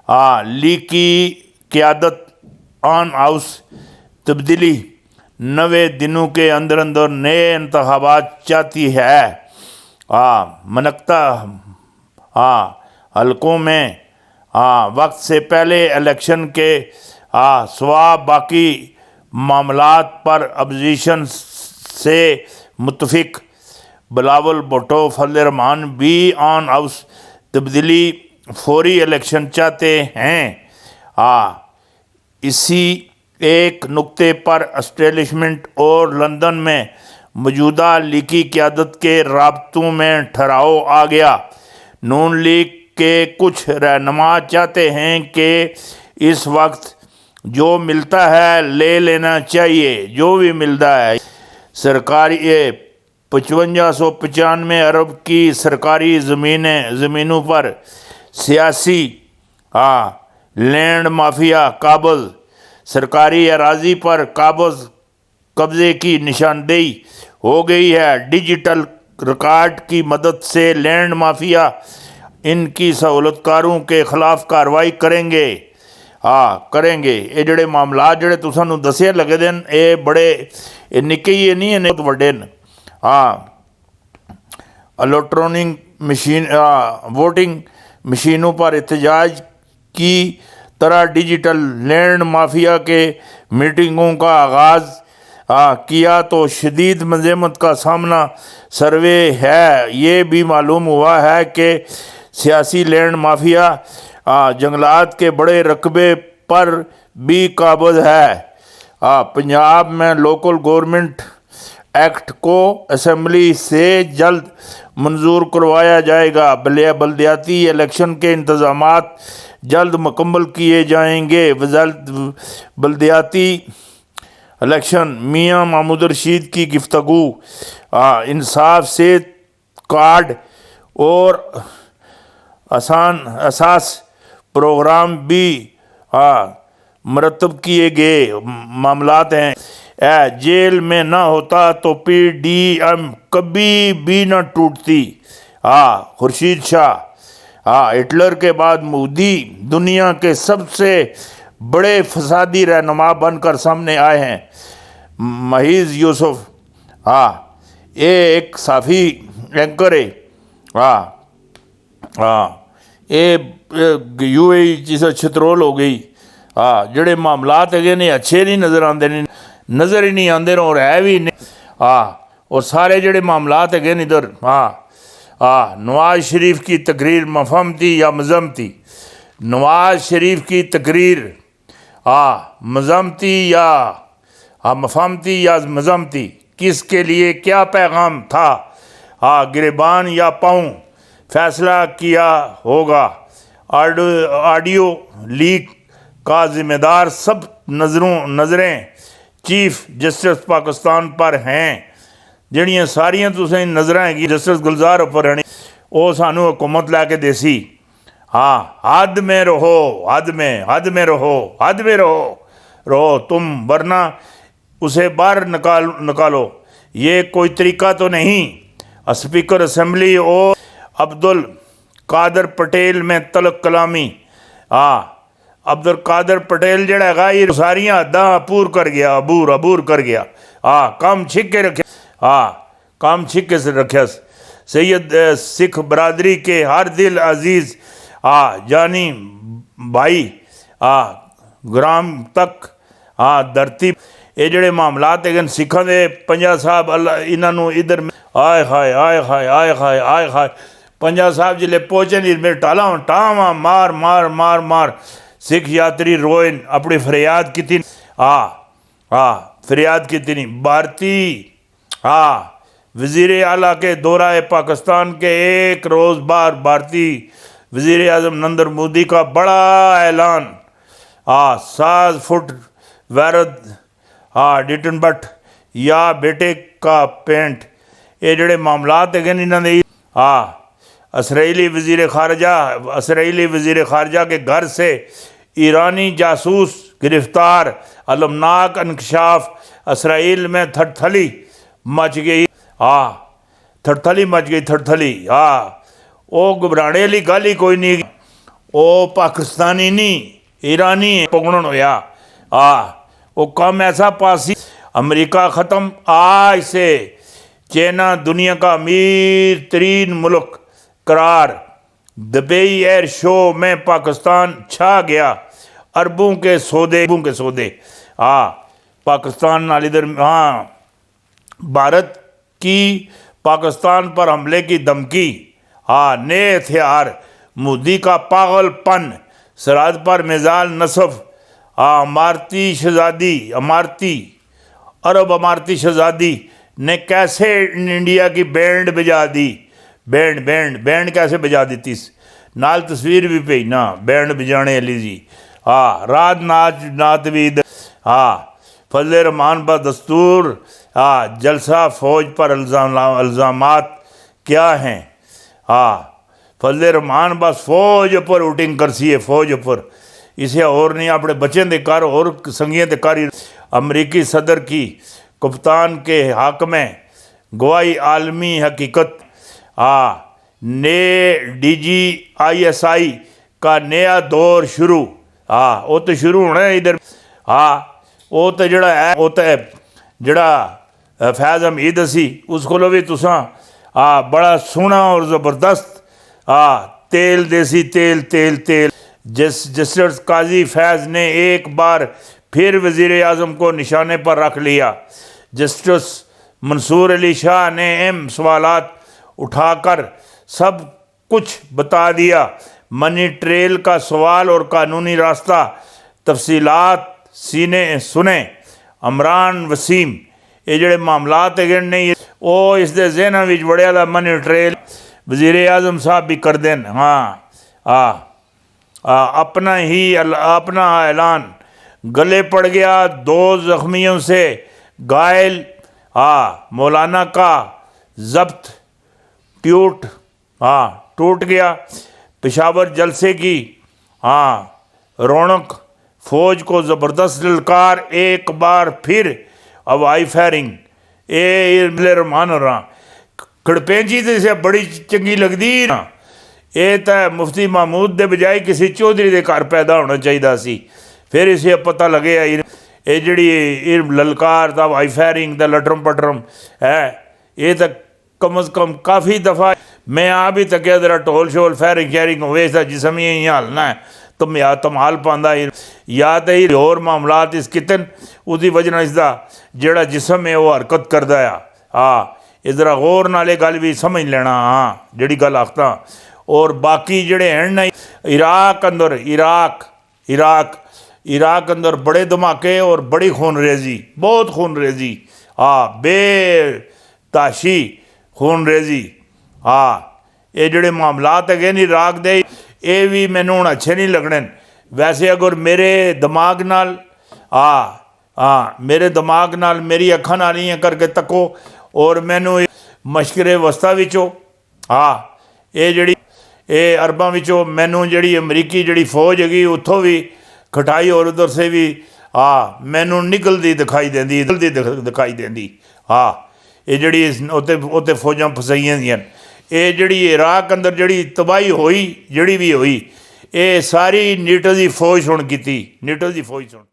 League की क़यादत on house तब्दीली 90 दिनों के अंदर अंदर नए इंतखाबात चाहती है। मनकता हलकों में वक्त से पहले इलेक्शन के सवा बाकी मामलात पर अपोजिशन से मुतफिक बिलावल भुट्टो फजल रहमान भी ऑन हाउस तब्दीली फौरी इलेक्शन चाहते हैं। इसी एक नुक्ते पर एस्टेब्लिशमेंट और लंदन में मौजूदा लीगी क़यादत के राब्तों में ठहराव आ गया। नून लीग के कुछ रहनुमा चाहते हैं कि इस वक्त जो मिलता है ले लेना चाहिए, जो भी मिलता है। सरकारी 5595 अरब की सरकारी ज़मीनों पर सियासी लैंड माफिया काबज़, सरकारी अराजी पर कब्ज़े की निशानदेही हो गई है। डिजिटल रिकॉर्ड की मदद से लैंड माफिया इनकी सहूलतकारों के खिलाफ कार्रवाई करेंगे। ये जड़े मामला जड़े तुसानू दसे लगे दे ये बड़े निक्के ही नहीं है, बहुत बड़े न। इलेक्ट्रॉनिक मशीन वोटिंग मशीनों पर एहतजाज की तरह डिजिटल लैंड माफिया के मीटिंगों का आगाज़ किया तो शदीद मज़म्मत का सामना सर्वे है। ये भी मालूम हुआ है कि सियासी लैंड माफिया जंगलात के बड़े रकबे पर भी काबज़ है। पंजाब में लोकल गवर्नमेंट एक्ट को असम्बली से जल्द मंजूर करवाया जाएगा। बल्दियाती इलेक्शन के इंतज़ामात जल्द मुकम्मल किए जाएंगे। बल्दियाती इलेक्शन मियां महमूद रशीद की गुफ्तगू इंसाफ से कार्ड और असास प्रोग्राम भी मरतब किए गए मामलात हैं। जेल में ना होता तो PDM कभी भी ना टूटती। खुर्शीद शाह हिटलर के बाद मोदी दुनिया के सबसे बड़े फसादी रहनुमा बनकर सामने आए हैं। महीज़ यूसुफ ये एक साफ़ी एंकर है। ये UAE जिसे छतरोल हो गई। जड़े मामलात है ने अच्छे नहीं नज़र आते, नज़र ही नहीं आते और है भी नहीं। और सारे जड़े मामलात है इधर नवाज शरीफ की तकरीर मफहमती या मज़म्मती। नवाज शरीफ की तकरीर मज़म्मती या मफहमती या मज़म्मती, किसके लिए क्या पैगाम था? गिरबान या पाऊँ फैसला किया होगा। ऑडियो लीक का ज़िम्मेदार सब नज़रें चीफ जस्टिस पाकिस्तान पर हैं। जड़ियाँ सारियां तुसें नज़रां हैगी जस्टिस गुलजार उपर रहनी, वो सानू हुकूमत लैके देसी। हद में रहो, हद में रहो तुम, वरना उसे बाहर निकालो। ये कोई तरीका तो नहीं। स्पीकर असम्बली और अब्दुल कादर पटेल में तलक कलामी। अब्दुल कादर पटेल जड़ा है ये सारियां हद्दां अबूर कर गया। काम छिके रखे, काम छिके से रखा। सैयद सिख बरादरी के हर दिल अजीज़ जानी भाई ग्राम तक धरती। ये जड़े मामलात है सिखा दे पंजा साहब अल्लाह इन्हों इधर आए हाय पंजा साहब जिले पहुँचे नहीं मेरे टावा मार सिख यात्री रोइन अपनी फरियाद की थी। फरियाद की थी भारती वज़ीर आला के दौरा पाकिस्तान के एक रोज़ बाद भारतीय वज़ीर आज़म नरेंद्र मोदी का बड़ा ऐलान। 7 फुट वैरद डिटन बट या बेटे का पेंट। ये जड़े मामलात है इन्होंने इसराइली वज़ीर ख़ारजा के घर से ईरानी जासूस गिरफ़्तार। अलमनाक इंकशाफ। इसराइल में थड़थली मच गई। थड़थली। वो घबराने वाली गल ही कोई नहीं। وہ پاکستانی نہیں ایرانی پکڑن ہویا وہ کم ایسا پاسی امریکہ ختم آج سے چائنا دنیا کا امیر ترین ملک قرار دبئی ایئر شو میں پاکستان چھا گیا اربوں کے سودے پاکستان نال ادھر بھارت کی پاکستان پر حملے کی دھمکی نئے ہتھیار مودی کا پاگل پن سرحد پر میزائل نصب امارتی شہزادی نے کیسے انڈیا کی بینڈ بجا دی بینڈ کیسے بجا دیتی نال تصویر بھی پئی نا بینڈ بجانے علی جی رات نات بھی فضل الرحمان بدستور جلسہ فوج پر الزامات کیا ہیں فضل الرحمان بس فوج پر ووٹنگ کرسی ہے فوج پر اسے اور نہیں اپنے بچیں دے کر اور سنگیاں دے کر امریکی صدر کی کپتان کے حق میں گواہی عالمی حقیقت نئے DGISI کا نیا دور شروع وہ تو شروع ہونا ہے ادھر وہ تو جڑا ہے وہ تو جڑا فیض حمید سی اس کو بھی تساں بڑا سونا اور زبردست تیل دیسی تیل جسٹس قاضی فیض نے ایک بار پھر وزیر اعظم کو نشانے پر رکھ لیا جسٹس منصور علی شاہ نے اہم سوالات اٹھا کر سب کچھ بتا دیا منی ٹریل کا سوال اور قانونی راستہ تفصیلات سنیں عمران وسیم یہ جڑے معاملات ہے نہیں وہ اس دے ذہن وچ بڑے دا منی ٹریل وزیر اعظم صاحب بھی کر دیں اپنا اعلان گلے پڑ گیا 2 زخمیوں سے گائل مولانا کا ضبط ٹوٹ گیا پشاور جلسے کی رونق فوج کو زبردست للکار ایک بار پھر ہوائی فائرنگ رحمان کھڑپینچی تو اسے بڑی چنگی لگتی نا یہ تو مفتی محمود دے بجائے کسی چودھری دے گھر پیدا ہونا چاہیے سی پھر اسے پتہ لگے یہ جڑی للکار دا ہوائی فائرنگ دا لٹرم پٹرم ہے یہ تو کم از کم کافی دفعہ میں بھی تکیا ذرا ٹول شول فائرنگ ہوئے اس کا جسم ہی حالنا ہے تو یا تمال پاندہ یا تو ہی اور معاملات اس کتن اس کی وجہ اس کا جڑا جسم ہے وہ حرکت کردہ یہ ذرا غور نالے گل بھی سمجھ لینا جڑی گل آختا اور باقی جڑے ہیں نا عراق اندر بڑے دھماکے اور بڑی خون ریزی بہت خون ریزی بے تاشی خون ریزی یہ جڑے معاملات ہے نہیں عراق دے یہ بھی مینوں ہن اچھے نہیں لگنے ویسے اگر میرے دماغ نال میری اکھاں نال ہی کر کے تکو اور مینوں مشکرے وسطی وچوں یہ جڑی عرباں وچوں مینوں جڑی امریکی جڑی فوج ہے اتھوں بھی کھٹائی اور ادھر سے بھی مینوں نکلتی دکھائی دیندی یہ جڑی اتنے فوجاں پھسائیاں دیاں یہ جڑی عراق اندر جڑی تباہی ہوئی جڑی بھی ہوئی یہ ساری نیٹو دی فوج سن کیتی نیٹو دی فوج سن